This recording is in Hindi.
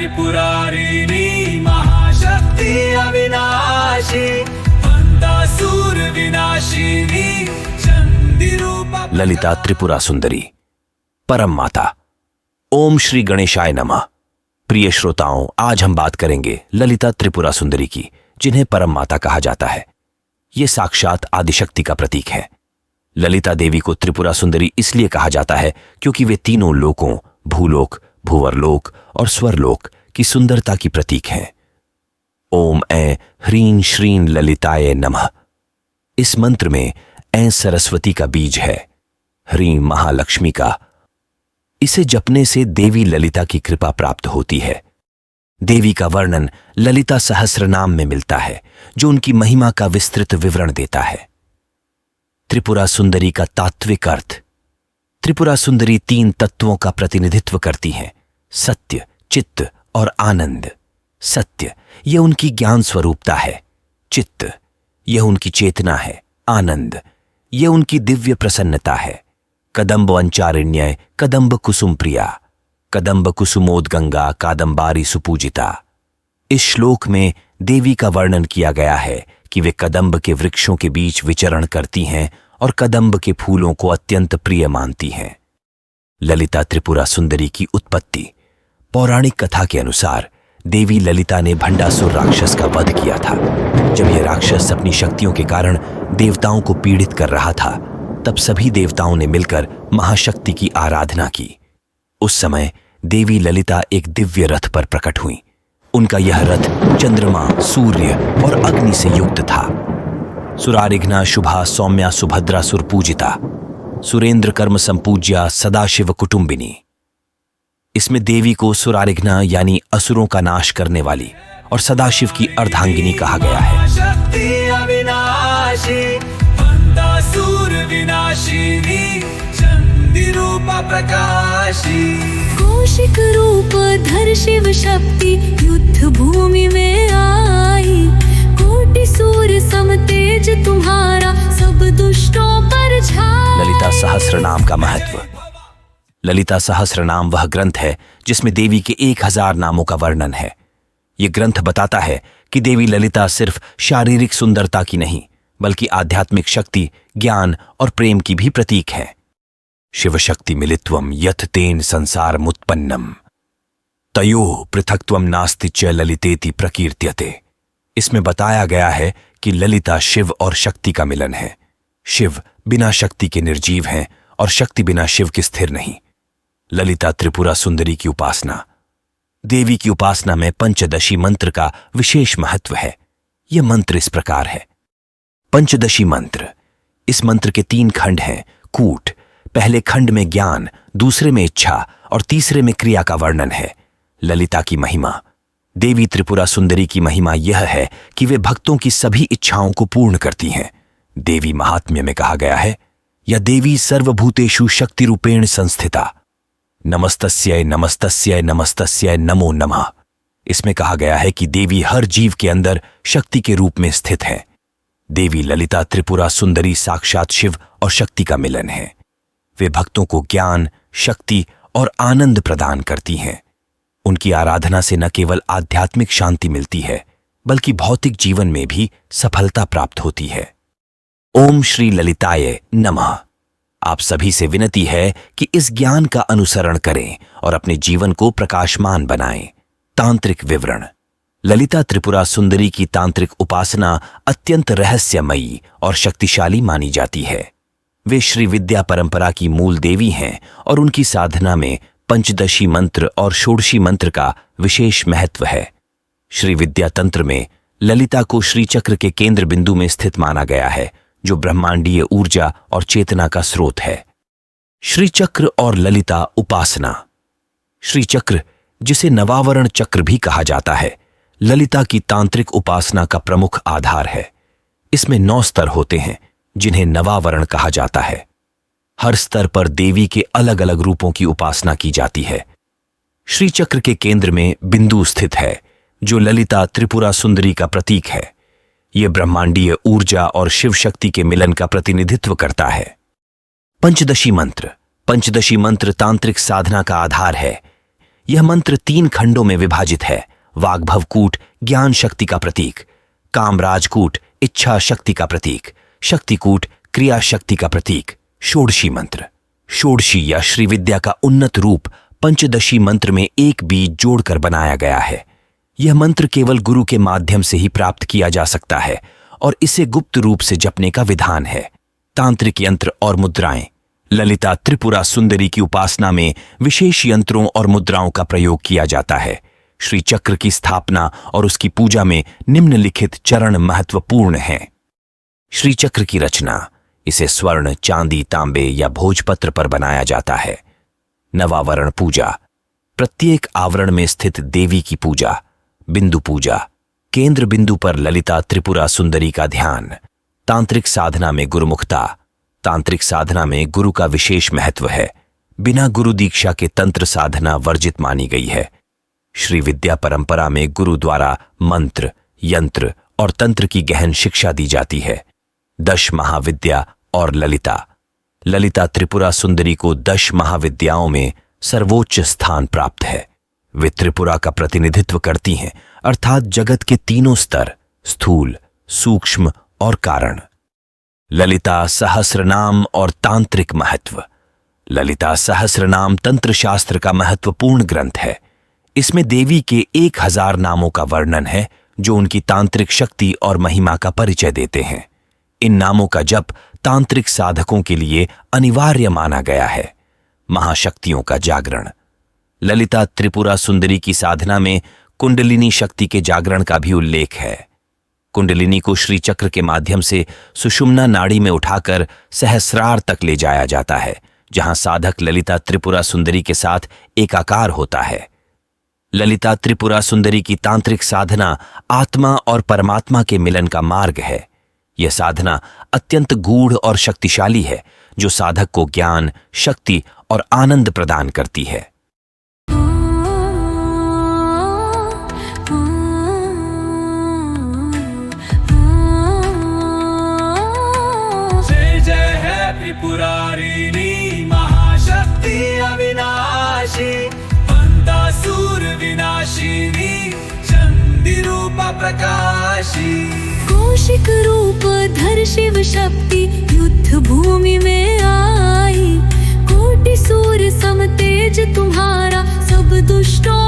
त्रिपुरारिणी महाशक्ति अविनाशी वंदासुर विनाशिनी चंडी रूपा। ललिता त्रिपुरा सुंदरी परम माता। ओम श्री गणेशाय नमः। प्रिय श्रोताओं, आज हम बात करेंगे ललिता त्रिपुरा सुंदरी की, जिन्हें परम माता कहा जाता है। ये साक्षात आदिशक्ति का प्रतीक है। ललिता देवी को त्रिपुरा सुंदरी इसलिए कहा जाता है क्योंकि वे तीनों लोकों, भूलोक, भूवरलोक और स्वरलोक की सुंदरता की प्रतीक हैं। ओम ऐं ह्रीं श्रीं ललिताय नमः। इस मंत्र में ऐं सरस्वती का बीज है, ह्रीं महालक्ष्मी का। इसे जपने से देवी ललिता की कृपा प्राप्त होती है। देवी का वर्णन ललिता सहस्रनाम में मिलता है, जो उनकी महिमा का विस्तृत विवरण देता है। त्रिपुरा सुंदरी का तात्विक अर्थ। त्रिपुरा सुंदरी 3 तत्वों का प्रतिनिधित्व करती हैं: सत्य, चित्त और आनंद। सत्य, यह उनकी ज्ञान स्वरूपता है। चित्त, यह उनकी चेतना है। आनंद, यह उनकी दिव्य प्रसन्नता है। कदम्ब अंचारिण्य कदम्ब कुसुम प्रिया, कदम्ब कुसुमोदगंगा कादम्बारी सुपूजिता। इस श्लोक में देवी का वर्णन किया गया है कि वे कदम्ब के वृक्षों के बीच विचरण करती हैं और कदम्ब के फूलों को अत्यंत प्रिय मानती हैं। ललिता त्रिपुरा सुंदरी की उत्पत्ति। पौराणिक कथा के अनुसार देवी ललिता ने भंडासुर राक्षस का वध किया था। जब यह राक्षस अपनी शक्तियों के कारण देवताओं को पीड़ित कर रहा था, तब सभी देवताओं ने मिलकर महाशक्ति की आराधना की। उस समय देवी ललिता एक दिव्य रथ पर प्रकट हुई। उनका यह रथ चंद्रमा, सूर्य और अग्नि से युक्त था। सुरारिघ्ना शुभा सौम्या सुभद्रा सुरपूजिता, सुरेंद्र कर्म संपूज्या सदाशिव कुटुंबिनी। इसमें देवी को सुरारिघ्ना यानी असुरों का नाश करने वाली और सदाशिव की अर्धांगिनी कहा गया है। शक्ति अविनाशी वंदासुर विनाशिनी चंडी रूपा प्रकाशी। कौशिक रूप धर शिव शक्ति युद्ध भूमि में आई। कोटि सूर्य सम तेज तुम्हारा सब दुष्टों पर छाई। ललिता सहस्रनाम का महत्व। ललिता सहस्रनाम वह ग्रंथ है जिसमें देवी के 1000 नामों का वर्णन है। यह ग्रंथ बताता है कि देवी ललिता सिर्फ शारीरिक सुंदरता की नहीं, बल्कि आध्यात्मिक शक्ति, ज्ञान और प्रेम की भी प्रतीक है। शिव शक्ति मिलित्वम यथ तेन संसार मुत्पन्नम तयो पृथक्त्वम नास्ति च ललितेति प्रकीर्त्यते। इसमें बताया गया है कि ललिता शिव और शक्ति का मिलन है। शिव बिना शक्ति के निर्जीव हैं और शक्ति बिना शिव के स्थिर नहीं। ललिता त्रिपुरा सुंदरी की उपासना। देवी की उपासना में पंचदशी मंत्र का विशेष महत्व है। यह मंत्र इस प्रकार है। पंचदशी मंत्र। इस मंत्र के 3 खंड हैं। कूट, पहले खंड में ज्ञान, दूसरे में इच्छा और तीसरे में क्रिया का वर्णन है। ललिता की महिमा। देवी त्रिपुरा सुंदरी की महिमा यह है कि वे भक्तों की सभी इच्छाओं को पूर्ण करती हैं। देवी महात्म्य में कहा गया है, या देवी सर्वभूतेषु शक्ति रूपेण संस्थिता, नमस्तस्यै नमस्तस्यै नमस्तस्यै नमो नमः। इसमें कहा गया है कि देवी हर जीव के अंदर शक्ति के रूप में स्थित है। देवी ललिता त्रिपुरा सुंदरी साक्षात शिव और शक्ति का मिलन है। वे भक्तों को ज्ञान, शक्ति और आनंद प्रदान करती हैं। उनकी आराधना से न केवल आध्यात्मिक शांति मिलती है, बल्कि भौतिक जीवन में भी सफलता प्राप्त होती है। ओम श्री ललिताय नमः। आप सभी से विनती है कि इस ज्ञान का अनुसरण करें और अपने जीवन को प्रकाशमान बनाएं। तांत्रिक विवरण। ललिता त्रिपुरा सुंदरी की तांत्रिक उपासना अत्यंत रहस्यमयी और शक्तिशाली मानी जाती है। वे श्री विद्या परंपरा की मूल देवी हैं और उनकी साधना में पंचदशी मंत्र और षोडशी मंत्र का विशेष महत्व है। श्री विद्या तंत्र में ललिता को श्री चक्र के केंद्र बिंदु में स्थित माना गया है, जो ब्रह्मांडीय ऊर्जा और चेतना का स्रोत है। श्री चक्र और ललिता उपासना। श्री चक्र, जिसे नवावरण चक्र भी कहा जाता है, ललिता की तांत्रिक उपासना का प्रमुख आधार है। इसमें 9 स्तर होते हैं, जिन्हें नवावरण कहा जाता है। हर स्तर पर देवी के अलग अलग रूपों की उपासना की जाती है। श्री चक्र के केंद्र में बिंदु स्थित है, जो ललिता त्रिपुरा सुंदरी का प्रतीक है। यह ब्रह्मांडीय ऊर्जा और शिव शक्ति के मिलन का प्रतिनिधित्व करता है। पंचदशी मंत्र। पंचदशी मंत्र तांत्रिक साधना का आधार है। यह मंत्र 3 खंडों में विभाजित है। वाग्भवकूट ज्ञान शक्ति का प्रतीक, कामराजकूट इच्छा शक्ति का प्रतीक, शक्तिकूट क्रिया शक्ति का प्रतीक। षोडशी मंत्र। षोडशी या श्री विद्या का उन्नत रूप पंचदशी मंत्र में एक बीज जोड़कर बनाया गया है। यह मंत्र केवल गुरु के माध्यम से ही प्राप्त किया जा सकता है और इसे गुप्त रूप से जपने का विधान है। तांत्रिक यंत्र और मुद्राएं। ललिता त्रिपुरा सुंदरी की उपासना में विशेष यंत्रों और मुद्राओं का प्रयोग किया जाता है। श्री चक्र की स्थापना और उसकी पूजा में निम्नलिखित चरण महत्वपूर्ण हैं। श्री चक्र की रचना। इसे स्वर्ण, चांदी, तांबे या भोजपत्र पर बनाया जाता है। नवावरण पूजा। प्रत्येक आवरण में स्थित देवी की पूजा। बिंदु पूजा। केंद्र बिंदु पर ललिता त्रिपुरा सुंदरी का ध्यान। तांत्रिक साधना में गुरुमुखता। तांत्रिक साधना में गुरु का विशेष महत्व है। बिना गुरु दीक्षा के तंत्र साधना वर्जित मानी गई है। श्री विद्या परंपरा में गुरु द्वारा मंत्र, यंत्र और तंत्र की गहन शिक्षा दी जाती है। 10 महाविद्या और ललिता। ललिता त्रिपुरा सुंदरी को 10 महाविद्याओं में सर्वोच्च स्थान प्राप्त है। वे त्रिपुरा का प्रतिनिधित्व करती हैं, अर्थात जगत के तीनों स्तर, स्थूल, सूक्ष्म और कारण। ललिता सहस्रनाम और तांत्रिक महत्व। ललिता सहस्रनाम तंत्र शास्त्र का महत्वपूर्ण ग्रंथ है। इसमें देवी के 1000 नामों का वर्णन है जो उनकी तांत्रिक शक्ति और महिमा का परिचय देते हैं। इन नामों का जप तांत्रिक साधकों के लिए अनिवार्य माना गया है। महाशक्तियों का जागरण। ललिता त्रिपुरा सुंदरी की साधना में कुंडलिनी शक्ति के जागरण का भी उल्लेख है। कुंडलिनी को श्री चक्र के माध्यम से सुषुम्ना नाड़ी में उठाकर सहस्रार तक ले जाया जाता है, जहां साधक ललिता त्रिपुरा सुंदरी के साथ एकाकार होता है। ललिता त्रिपुरा सुंदरी की तांत्रिक साधना आत्मा और परमात्मा के मिलन का मार्ग है। यह साधना अत्यंत गूढ़ और शक्तिशाली है, जो साधक को ज्ञान, शक्ति और आनंद प्रदान करती है। जय जय है त्रिपुरारिणी महाशक्ति अविनाशी, पंतासुर विनाशिनी चंडी रूपा प्रकाशी। कौशिक रूप धर शिव शक्ति युद्ध भूमि में आई, कोटि सूर्य सम तेज तुम्हारा सब दुष्टों